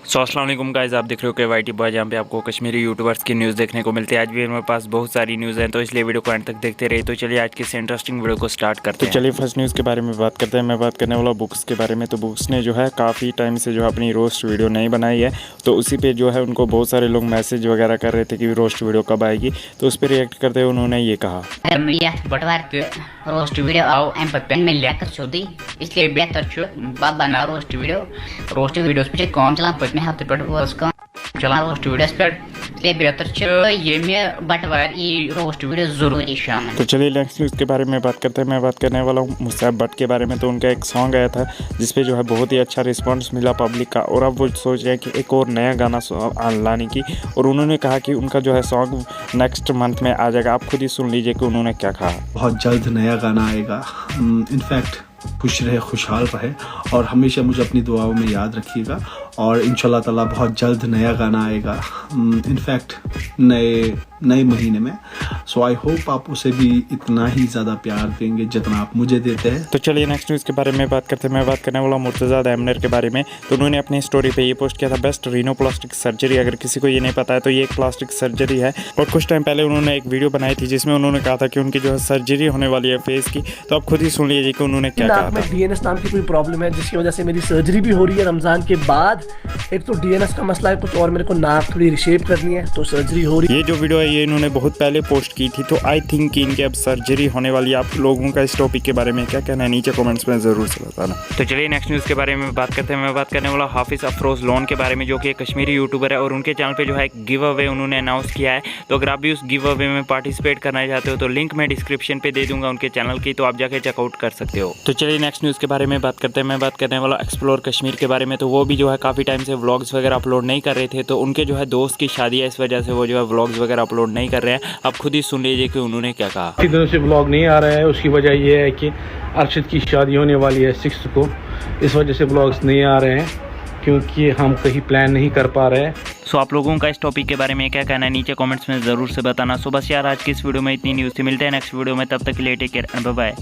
अस्सलाम वालेकुम गाइस, आप देख रहे हो के वाईटी बॉय, जहाँ पे आपको कश्मीरी यूट्यूबर्स की न्यूज़ देखने को मिलती है। आज भी हमारे पास बहुत सारी न्यूज़ हैं, तो इसलिए वीडियो को एंड तक देखते रहिए। तो चलिए आज की इस इंटरेस्टिंग वीडियो को स्टार्ट करते हैं। तो चलिए फर्स्ट न्यूज़ के बारे में बात करते हैं। मैं बात करने वाला बुक्स के बारे में। तो बुक्स ने जो है काफ़ी टाइम से जो है अपनी रोस्ट वीडियो नहीं बनाई है, तो उसी पर जो है उनको बहुत सारे लोग मैसेज वगैरह कर रहे थे कि रोस्ट वीडियो कब आएगी। तो उस पर रिएक्ट करते हुए उन्होंने ये कहा, रोस्ट वीडियो आओ एम पेन में लेकर छोड़ी, इसलिए बेहतर छु बाबा ना रोस्ट वीडियोस पे कौन चला पतने हफ्ते पे उसका चला रोस्ट वीडियोस पे, इसलिए बेहतर छु ये में बटवार ये रोस्ट वीडियो जरूरी शामिल। तो चलिए नेक्स्ट न्यूज़ के बारे में बात करते हैं। मैं बात करने वाला हूँ मुसैब भट्ट के बारे में। तो उनका एक सॉन्ग आया था जिसपे जो है बहुत ही अच्छा रिस्पांस मिला पब्लिक का, और अब वो सोच रहे हैं कि एक और नया गाना लाने की, और उन्होंने कहा कि उनका जो है सॉन्ग नेक्स्ट मंथ में आ जाएगा। आप खुद ही सुन लीजिए कि उन्होंने क्या कहा। बहुत जल्द नया गाना आएगा। इनफैक्ट खुश रहे, खुशहाल रहे और हमेशा मुझे अपनी दुआओं में याद रखिएगा, और इंशाल्लाह ताला बहुत जल्द नया गाना आएगा, इनफैक्ट नए महीने में। सो आई होप आप उसे भी इतना ही ज़्यादा प्यार देंगे जितना आप मुझे देते हैं। तो चलिए नेक्स्ट न्यूज़ के बारे में बात करते हैं। मैं बात करने वाला मुर्तज़ा दैमनर के बारे में। तो उन्होंने अपनी स्टोरी पे ये पोस्ट किया था, बेस्ट रीनोप्लास्टिक सर्जरी। अगर किसी को ये नहीं पता है तो ये एक प्लास्टिक सर्जरी है, और कुछ टाइम पहले उन्होंने एक वीडियो बनाई थी जिसमें उन्होंने कहा था कि उनकी जो है सर्जरी होने वाली है फेस की। तो आप खुद ही सुन लीजिए कि उन्होंने क्या कहा था। डीएनएस नाम की कोई प्रॉब्लम है जिसकी वजह से मेरी सर्जरी भी हो रही है रमज़ान के बाद। एक तो डीएनएस का मसला है कुछ, और मेरे को नाक थोड़ी रिशेप करनी है, तो सर्जरी हो रही है। ये जो वीडियो है ये इन्होंने बहुत पहले पोस्ट की थी, तो आई थिंक कि इनकी अब सर्जरी होने वाली है। आप लोगों का इस टॉपिक के बारे में क्या कहना है नीचे कमेंट्स में ज़रूर से बताना। तो चलिए नेक्स्ट न्यूज़ के बारे में बात करते हैं। मैं बात करने वाला हाफिज़ अफरोज़ लोन के बारे में, जो कि एक कश्मीरी यूट्यूबर है, और उनके चैनल पे जो है एक गिव अवे उन्होंने अनाउंस किया है। तो अगर आप भी उस गिव अवे में पार्टिसिपेट करना चाहते हो तो लिंक मैं डिस्क्रिप्शन पे दे दूंगा उनके चैनल की, तो आप जाके चेकआउट कर सकते हो। तो चलिए नेक्स्ट न्यूज़ के बारे में बात करते हैं। मैं बात करने वाला एक्सप्लोर कश्मीर के बारे में। तो वो भी जो है काफ़ी टाइम से व्लॉग्स वगैरह अपलोड नहीं कर रहे थे, तो उनके जो है दोस्त की शादी है, इस वजह से वो जो है व्लॉग्स वगैरह अपलोड नहीं कर रहे हैं। आप खुद ही सुन लीजिए कि उन्होंने क्या कहा। काफ़ी दिनों से व्लॉग नहीं आ रहा है, उसकी वजह ये है कि अरशद की शादी होने वाली है 6 को, इस वजह से व्लॉग्स नहीं आ रहे हैं क्योंकि हम कहीं प्लान नहीं कर पा रहे हैं। सो आप लोगों का इस टॉपिक के बारे में क्या कहना है नीचे कमेंट्स में ज़रूर से बताना। सो बस यार आज की इस वीडियो में इतनी न्यूज़ थी। मिलते हैं नेक्स्ट वीडियो में, तब तक के लिए take care and bye bye.